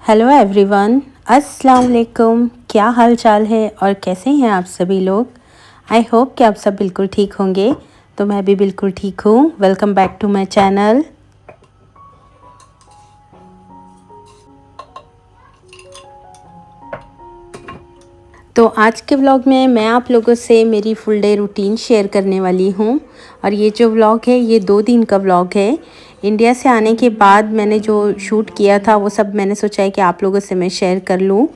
Hello everyone, अस्सलाम वालेकुम। क्या हाल चाल है और कैसे हैं आप सभी लोग। आई होप कि आप सब बिल्कुल ठीक होंगे। तो मैं भी बिल्कुल ठीक हूँ। Welcome back to my channel. तो आज के व्लॉग में मैं आप लोगों से मेरी फुल डे रूटीन शेयर करने वाली हूँ। और ये जो व्लॉग है ये 2 दिन का व्लॉग है। इंडिया से आने के बाद मैंने जो शूट किया था वो सब मैंने सोचा है कि आप लोगों से मैं शेयर कर लूँ।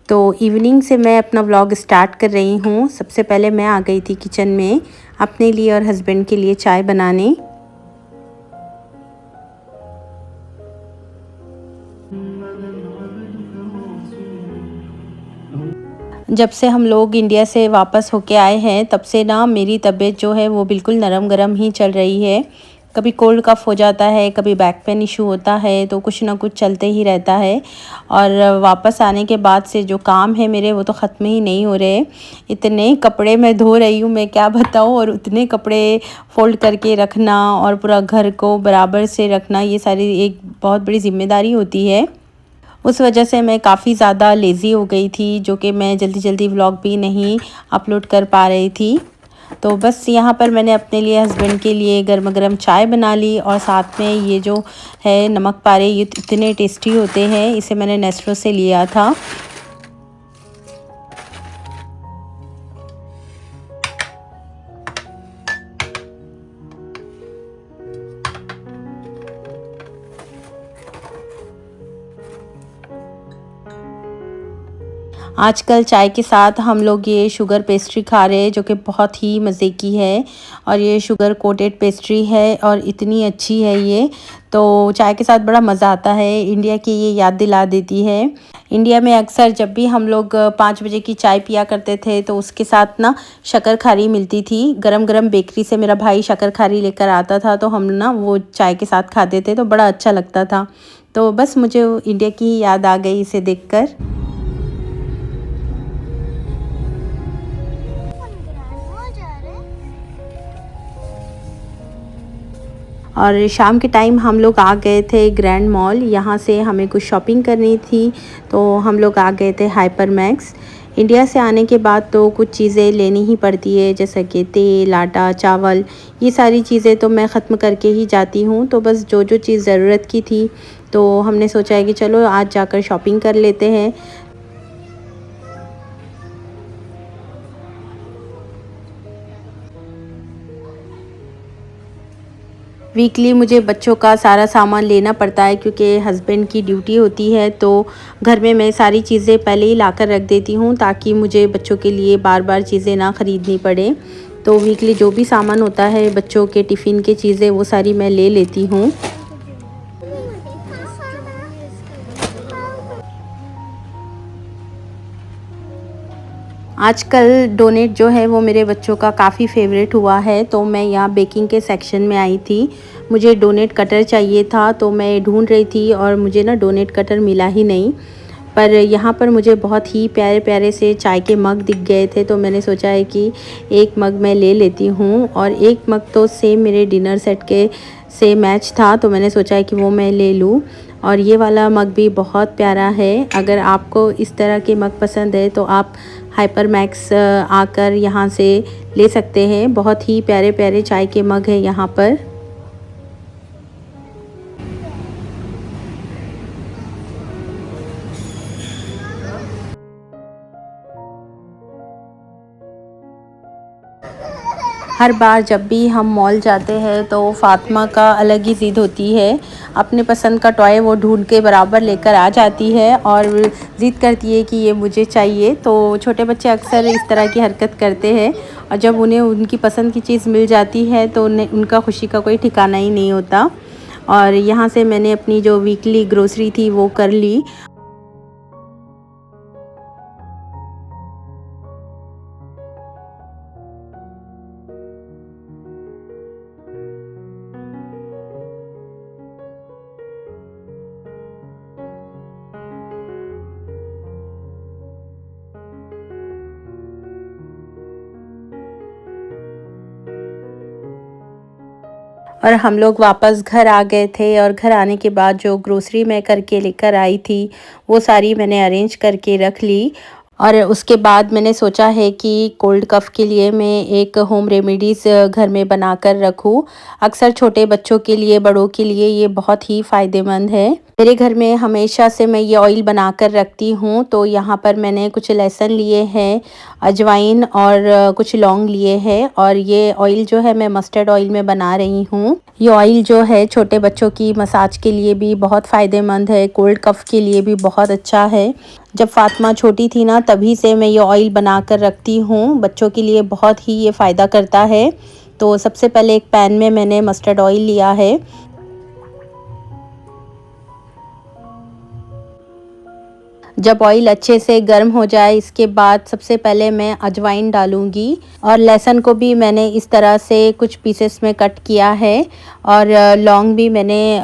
तो इवनिंग से मैं अपना व्लॉग स्टार्ट कर रही हूँ। सबसे पहले मैं आ गई थी किचन में अपने लिए और हस्बैंड के लिए चाय बनाने। जब से हम लोग इंडिया से वापस होके आए हैं तब से ना मेरी तबीयत जो है वो बिल्कुल नरम गरम ही चल रही है। कभी कोल्ड कफ़ हो जाता है, कभी बैक पेन इशू होता है, तो कुछ ना कुछ चलते ही रहता है। और वापस आने के बाद से जो काम है मेरे वो तो ख़त्म ही नहीं हो रहे। इतने कपड़े मैं धो रही हूँ, मैं क्या बताऊँ। और उतने कपड़े फ़ोल्ड करके रखना और पूरा घर को बराबर से रखना, ये सारी एक बहुत बड़ी ज़िम्मेदारी होती है। उस वजह से मैं काफ़ी ज़्यादा लेज़ी हो गई थी, जो कि मैं जल्दी जल्दी व्लॉग भी नहीं अपलोड कर पा रही थी। तो बस यहाँ पर मैंने अपने लिए, हस्बैंड के लिए गर्मा गर्म चाय बना ली। और साथ में ये जो है नमक पारे, ये इतने टेस्टी होते हैं। इसे मैंने नेस्टो से लिया था। आजकल चाय के साथ हम लोग ये शुगर पेस्ट्री खा रहे हैं, जो कि बहुत ही मज़े की है। और ये शुगर कोटेड पेस्ट्री है और इतनी अच्छी है ये। तो चाय के साथ बड़ा मज़ा आता है। इंडिया की ये याद दिला देती है। इंडिया में अक्सर जब भी हम लोग 5 बजे की चाय पिया करते थे तो उसके साथ ना शक्कर खारी मिलती थी। गरम गरम बेकरी से मेरा भाई शक्कर खारी लेकर आता था, तो हम ना वो चाय के साथ खाते थे, तो बड़ा अच्छा लगता था। तो बस मुझे इंडिया की याद आ गई इसे देखकर। और शाम के टाइम हम लोग आ गए थे ग्रैंड मॉल। यहाँ से हमें कुछ शॉपिंग करनी थी, तो हम लोग आ गए थे हाइपर मैक्स। इंडिया से आने के बाद तो कुछ चीज़ें लेनी ही पड़ती है, जैसे कि तेल, आटा, चावल। ये सारी चीज़ें तो मैं ख़त्म करके ही जाती हूँ। तो बस जो जो चीज़ ज़रूरत की थी, तो हमने सोचा है कि चलो आज जाकर शॉपिंग कर लेते हैं। वीकली मुझे बच्चों का सारा सामान लेना पड़ता है, क्योंकि हस्बैंड की ड्यूटी होती है। तो घर में मैं सारी चीज़ें पहले ही लाकर रख देती हूँ, ताकि मुझे बच्चों के लिए बार बार चीज़ें ना ख़रीदनी पड़े। तो वीकली जो भी सामान होता है बच्चों के टिफ़िन की चीज़ें, वो सारी मैं ले लेती हूँ। आजकल डोनेट जो है वो मेरे बच्चों का काफ़ी फेवरेट हुआ है। तो मैं यहाँ बेकिंग के सेक्शन में आई थी। मुझे डोनेट कटर चाहिए था, तो मैं ढूंढ रही थी और मुझे ना डोनेट कटर मिला ही नहीं। पर यहाँ पर मुझे बहुत ही प्यारे प्यारे से चाय के मग दिख गए थे, तो मैंने सोचा है कि एक मग मैं ले लेती हूँ। और एक मग तो सेम मेरे डिनर सेट के से मैच था, तो मैंने सोचा है कि वो मैं ले लूँ। और ये वाला मग भी बहुत प्यारा है। अगर आपको इस तरह के मग पसंद है तो आप हाइपर मैक्स आकर यहाँ से ले सकते हैं। बहुत ही प्यारे प्यारे चाय के मग हैं यहाँ पर। हर बार जब भी हम मॉल जाते हैं तो फ़ातिमा का अलग ही ज़िद होती है। अपने पसंद का टॉय वो ढूंढ के बराबर लेकर आ जाती है और ज़िद करती है कि ये मुझे चाहिए। तो छोटे बच्चे अक्सर इस तरह की हरकत करते हैं, और जब उन्हें उनकी पसंद की चीज़ मिल जाती है तो उन्हें उनका खुशी का कोई ठिकाना ही नहीं होता। और यहाँ से मैंने अपनी जो वीकली ग्रोसरी थी वो कर ली। और हम लोग वापस घर आ गए थे और घर आने के बाद जो ग्रोसरी मैं करके लेकर आई थी वो सारी मैंने अरेंज करके रख ली। और उसके बाद मैंने सोचा है कि कोल्ड कफ़ के लिए मैं एक होम रेमेडीज़ घर में बनाकर रखूं। अक्सर छोटे बच्चों के लिए, बड़ों के लिए ये बहुत ही फ़ायदेमंद है। मेरे घर में हमेशा से मैं ये ऑयल बनाकर रखती हूँ। तो यहाँ पर मैंने कुछ लहसुन लिए हैं, अजवाइन और कुछ लौंग लिए हैं, और ये ऑयल जो है मैं मस्टर्ड ऑयल में बना रही हूँ। ये ऑयल जो है छोटे बच्चों की मसाज के लिए भी बहुत फ़ायदेमंद है, कोल्ड कफ़ के लिए भी बहुत अच्छा है। जब फातिमा छोटी थी ना तभी से मैं ये ऑयल बना कर रखती हूँ, बच्चों के लिए बहुत ही ये फ़ायदा करता है। तो सबसे पहले एक पैन में मैंने मस्टर्ड ऑयल लिया है। जब ऑयल अच्छे से गर्म हो जाए इसके बाद सबसे पहले मैं अजवाइन डालूंगी, और लहसुन को भी मैंने इस तरह से कुछ पीसेस में कट किया है, और लौंग भी मैंने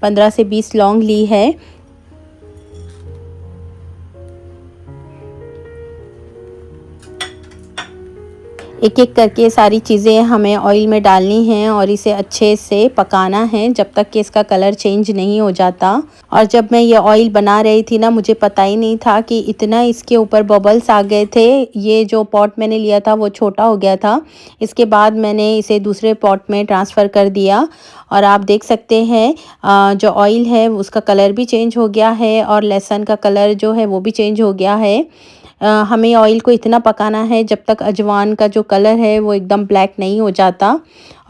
15 से 20 लौंग ली है। एक एक करके सारी चीज़ें हमें ऑयल में डालनी हैं और इसे अच्छे से पकाना है जब तक कि इसका कलर चेंज नहीं हो जाता। और जब मैं ये ऑयल बना रही थी ना, मुझे पता ही नहीं था कि इतना इसके ऊपर बबल्स आ गए थे। ये जो पॉट मैंने लिया था वो छोटा हो गया था। इसके बाद मैंने इसे दूसरे पॉट में ट्रांसफ़र कर दिया, और आप देख सकते हैं जो ऑयल है उसका कलर भी चेंज हो गया है और लहसुन का कलर जो है वो भी चेंज हो गया है। हमें ऑयल को इतना पकाना है जब तक अजवाइन का जो कलर है वो एकदम ब्लैक नहीं हो जाता।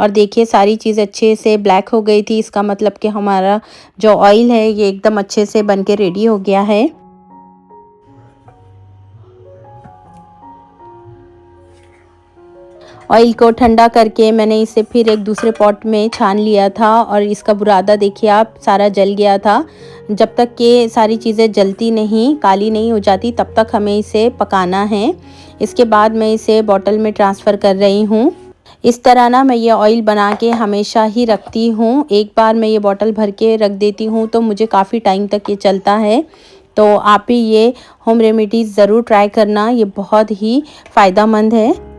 और देखिए सारी चीज़ अच्छे से ब्लैक हो गई थी, इसका मतलब कि हमारा जो ऑयल है ये एकदम अच्छे से बन के रेडी हो गया है। ऑयल को ठंडा करके मैंने इसे फिर एक दूसरे पॉट में छान लिया था, और इसका बुरादा देखिए आप, सारा जल गया था। जब तक कि सारी चीज़ें जलती नहीं, काली नहीं हो जाती, तब तक हमें इसे पकाना है। इसके बाद मैं इसे बॉटल में ट्रांसफ़र कर रही हूँ। इस तरह ना मैं ये ऑयल बना के हमेशा ही रखती हूँ। एक बार मैं ये बॉटल भर के रख देती हूँ तो मुझे काफ़ी टाइम तक ये चलता है। तो आप भी ये होम रेमेडीज़ ज़रूर ट्राई करना, ये बहुत ही फ़ायदेमंद है।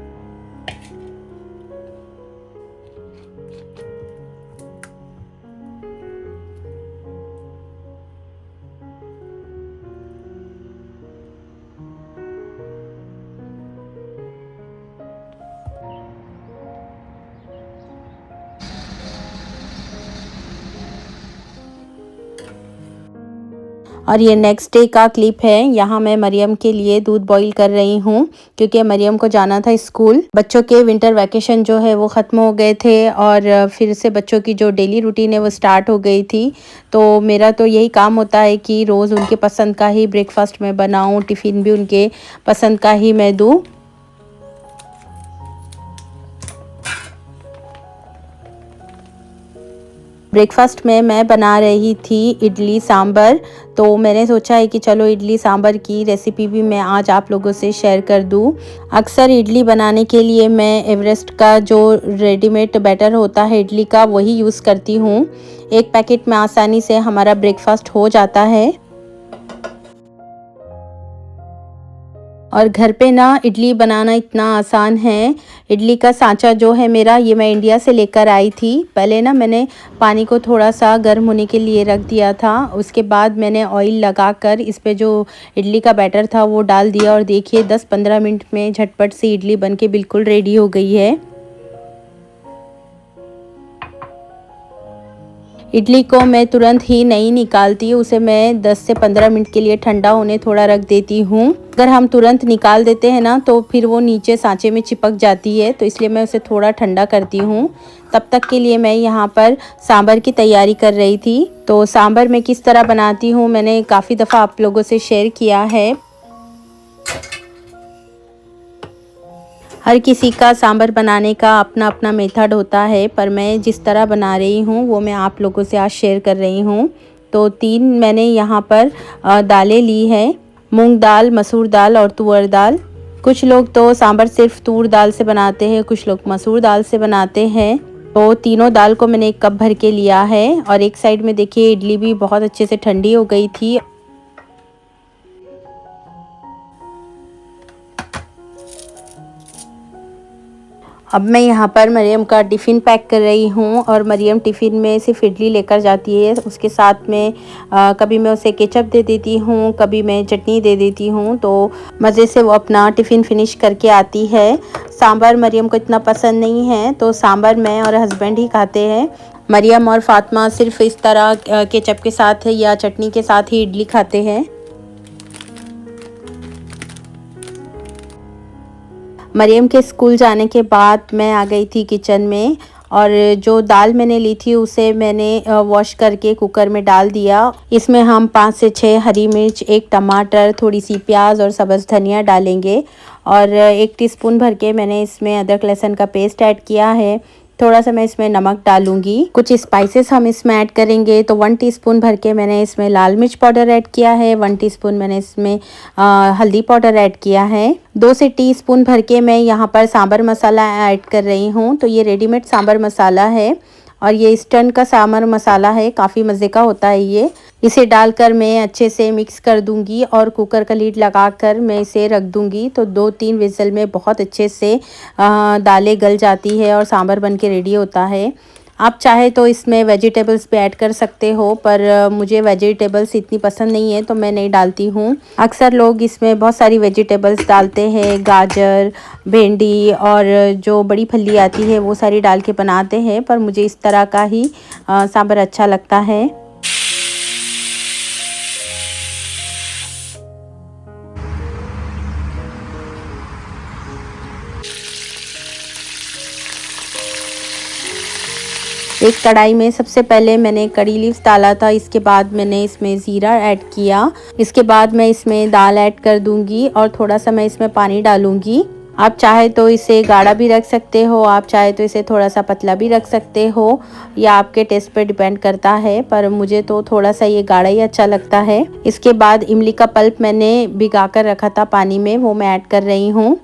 और ये नेक्स्ट डे का क्लिप है। यहाँ मैं मरियम के लिए दूध बॉईल कर रही हूँ क्योंकि मरियम को जाना था स्कूल। बच्चों के विंटर वैकेशन जो है वो ख़त्म हो गए थे और फिर से बच्चों की जो डेली रूटीन है वो स्टार्ट हो गई थी। तो मेरा तो यही काम होता है कि रोज़ उनके पसंद का ही ब्रेकफास्ट मैं बनाऊँ, टिफ़िन भी उनके पसंद का ही मैं दूँ। ब्रेकफास्ट में मैं बना रही थी इडली सांभर। तो मैंने सोचा है कि चलो इडली सांभर की रेसिपी भी मैं आज आप लोगों से शेयर कर दूं। अक्सर इडली बनाने के लिए मैं एवरेस्ट का जो रेडीमेड बैटर होता है इडली का वही यूज़ करती हूँ। एक पैकेट में आसानी से हमारा ब्रेकफास्ट हो जाता है। और घर पे ना इडली बनाना इतना आसान है। इडली का सांचा जो है मेरा, ये मैं इंडिया से लेकर आई थी। पहले ना मैंने पानी को थोड़ा सा गर्म होने के लिए रख दिया था। उसके बाद मैंने ऑयल लगाकर इस पे जो इडली का बैटर था वो डाल दिया, और देखिए 10-15 मिनट में झटपट से इडली बनके बिल्कुल रेडी हो गई है। इडली को मैं तुरंत ही नहीं निकालती, उसे मैं 10 से 15 मिनट के लिए ठंडा होने थोड़ा रख देती हूँ। अगर हम तुरंत निकाल देते हैं ना तो फिर वो नीचे सांचे में चिपक जाती है, तो इसलिए मैं उसे थोड़ा ठंडा करती हूँ। तब तक के लिए मैं यहाँ पर सांभर की तैयारी कर रही थी। तो सांभर मैं किस तरह बनाती हूँ मैंने काफ़ी दफ़ा आप लोगों से शेयर किया है। हर किसी का सांभर बनाने का अपना अपना मेथड होता है, पर मैं जिस तरह बना रही हूँ वो मैं आप लोगों से आज शेयर कर रही हूँ। तो 3 मैंने यहाँ पर दालें ली हैं, मूंग दाल, मसूर दाल और तुअर दाल। कुछ लोग तो सांभर सिर्फ तूर दाल से बनाते हैं, कुछ लोग मसूर दाल से बनाते हैं। तो तीनों दाल को मैंने 1 कप भर के लिया है। और एक साइड में देखिए इडली भी बहुत अच्छे से ठंडी हो गई थी। अब मैं यहाँ पर मरियम का टिफ़िन पैक कर रही हूँ और मरियम टिफ़िन में सिर्फ इडली लेकर जाती है। उसके साथ में कभी मैं उसे केचप दे देती हूँ, कभी मैं चटनी दे देती हूँ, तो मज़े से वो अपना टिफ़िन फिनिश करके आती है। सांभर मरियम को इतना पसंद नहीं है, तो सांभर मैं और हस्बैंड ही खाते हैं। मरियम और फातिमा सिर्फ इस तरह केचप के साथ या चटनी के साथ ही इडली खाते हैं। मरियम के स्कूल जाने के बाद मैं आ गई थी किचन में और जो दाल मैंने ली थी उसे मैंने वॉश करके कुकर में डाल दिया। इसमें हम 5 से 6 हरी मिर्च, 1 टमाटर, थोड़ी सी प्याज और सब्ज़ धनिया डालेंगे और 1 टीस्पून भर के मैंने इसमें अदरक लहसुन का पेस्ट ऐड किया है। थोड़ा सा मैं इसमें नमक डालूंगी। कुछ स्पाइसेस हम इसमें ऐड करेंगे, तो 1 टीस्पून भर के मैंने इसमें लाल मिर्च पाउडर ऐड किया है, 1 टीस्पून मैंने इसमें हल्दी पाउडर ऐड किया है, 2 से टीस्पून भर के मैं यहाँ पर सांभर मसाला ऐड कर रही हूँ। तो ये रेडीमेड सांभर मसाला है और ये ईस्टर्न का सांभर मसाला है, काफ़ी मज़े का होता है ये। इसे डालकर मैं अच्छे से मिक्स कर दूंगी और कुकर का लीड लगाकर मैं इसे रख दूंगी। तो 2-3 विज़ल में बहुत अच्छे से दालें गल जाती है और सांभर बन के रेडी होता है। आप चाहे तो इसमें वेजिटेबल्स भी ऐड कर सकते हो, पर मुझे वेजिटेबल्स इतनी पसंद नहीं है तो मैं नहीं डालती हूँ। अक्सर लोग इसमें बहुत सारी वेजिटेबल्स डालते हैं, गाजर, भिंडी और जो बड़ी फली आती है वो सारी डाल के बनाते हैं, पर मुझे इस तरह का ही सांभर अच्छा लगता है। एक कढ़ाई में सबसे पहले मैंने कड़ी लीव्स डाला था, इसके बाद मैंने इसमें ज़ीरा ऐड किया। इसके बाद मैं इसमें दाल ऐड कर दूंगी और थोड़ा सा मैं इसमें पानी डालूंगी। आप चाहे तो इसे गाढ़ा भी रख सकते हो, आप चाहे तो इसे थोड़ा सा पतला भी रख सकते हो, या आपके टेस्ट पे डिपेंड करता है, पर मुझे तो थोड़ा सा ये गाढ़ा ही अच्छा लगता है। इसके बाद इमली का पल्प मैंने भिगा कर रखा था पानी में, वो मैं ऐड कर रही हूँ।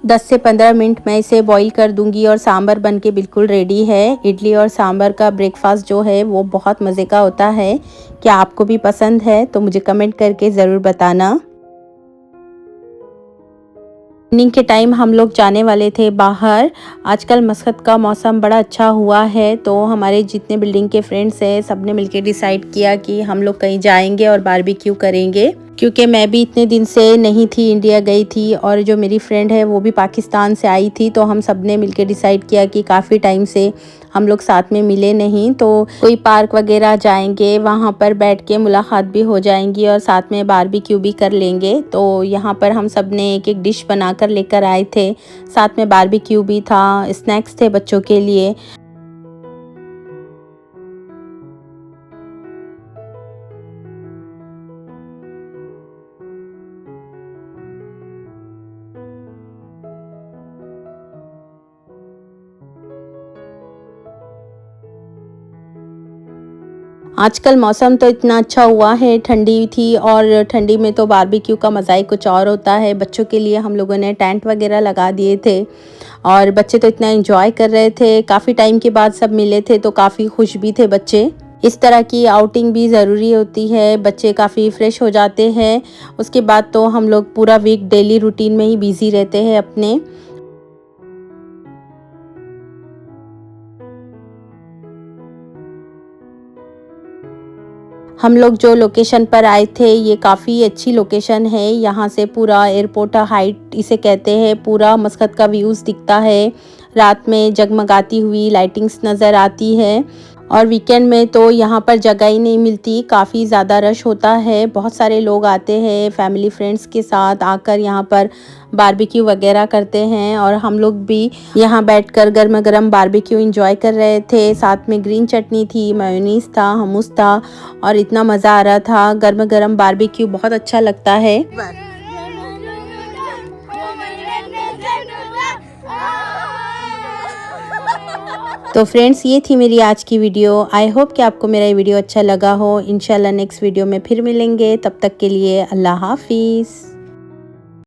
10 से 15 मिनट मैं इसे बॉईल कर दूंगी और सांभर बनके बिल्कुल रेडी है। इडली और सांभर का ब्रेकफास्ट जो है वो बहुत मज़े का होता है। क्या आपको भी पसंद है? तो मुझे कमेंट करके ज़रूर बताना। इवनिंग के टाइम हम लोग जाने वाले थे बाहर। आजकल मस्कत का मौसम बड़ा अच्छा हुआ है, तो हमारे जितने बिल्डिंग के फ्रेंड्स हैं सब ने मिलकर डिसाइड किया कि हम लोग कहीं जाएंगे और बारबेक्यू करेंगे। क्योंकि मैं भी इतने दिन से नहीं थी, इंडिया गई थी और जो मेरी फ्रेंड है वो भी पाकिस्तान से आई थी, तो हम सब ने मिलकर डिसाइड किया कि काफ़ी टाइम से हम लोग साथ में मिले नहीं, तो कोई पार्क वगैरह जाएंगे, वहाँ पर बैठ के मुलाकात भी हो जाएंगी और साथ में बारबेक्यू भी कर लेंगे। तो यहाँ पर हम सब ने एक एक डिश बनाकर लेकर आए थे, साथ में बारबेक्यू भी था, स्नैक्स थे बच्चों के लिए। आजकल मौसम तो इतना अच्छा हुआ है, ठंडी थी और ठंडी में तो बारबेक्यू का मज़ा ही कुछ और होता है। बच्चों के लिए हम लोगों ने टेंट वगैरह लगा दिए थे और बच्चे तो इतना एंजॉय कर रहे थे। काफ़ी टाइम के बाद सब मिले थे तो काफ़ी खुश भी थे बच्चे। इस तरह की आउटिंग भी ज़रूरी होती है, बच्चे काफ़ी फ्रेश हो जाते हैं। उसके बाद तो हम लोग पूरा वीक डेली रूटीन में ही बिज़ी रहते हैं अपने। हम लोग जो लोकेशन पर आए थे ये काफ़ी अच्छी लोकेशन है, यहाँ से पूरा एयरपोर्ट हाइट इसे कहते हैं, पूरा मस्कत का व्यूज़ दिखता है। रात में जगमगाती हुई लाइटिंग्स नज़र आती है और वीकेंड में तो यहाँ पर जगह ही नहीं मिलती, काफ़ी ज़्यादा रश होता है। बहुत सारे लोग आते हैं फैमिली फ्रेंड्स के साथ आकर यहाँ पर बारबेक्यू वगैरह करते हैं और हम लोग भी यहाँ बैठकर गर्मा गर्म बारबेक्यू एंजॉय कर रहे थे। साथ में ग्रीन चटनी थी, मेयोनीज था, hummus था और इतना मज़ा आ रहा था। गर्मा गर्म बारबेक्यू बहुत अच्छा लगता है। तो फ्रेंड्स, ये थी मेरी आज की वीडियो। आई होप कि आपको मेरा ये वीडियो अच्छा लगा हो। इंशाल्लाह नेक्स्ट वीडियो में फिर मिलेंगे, तब तक के लिए अल्लाह हाफिज़।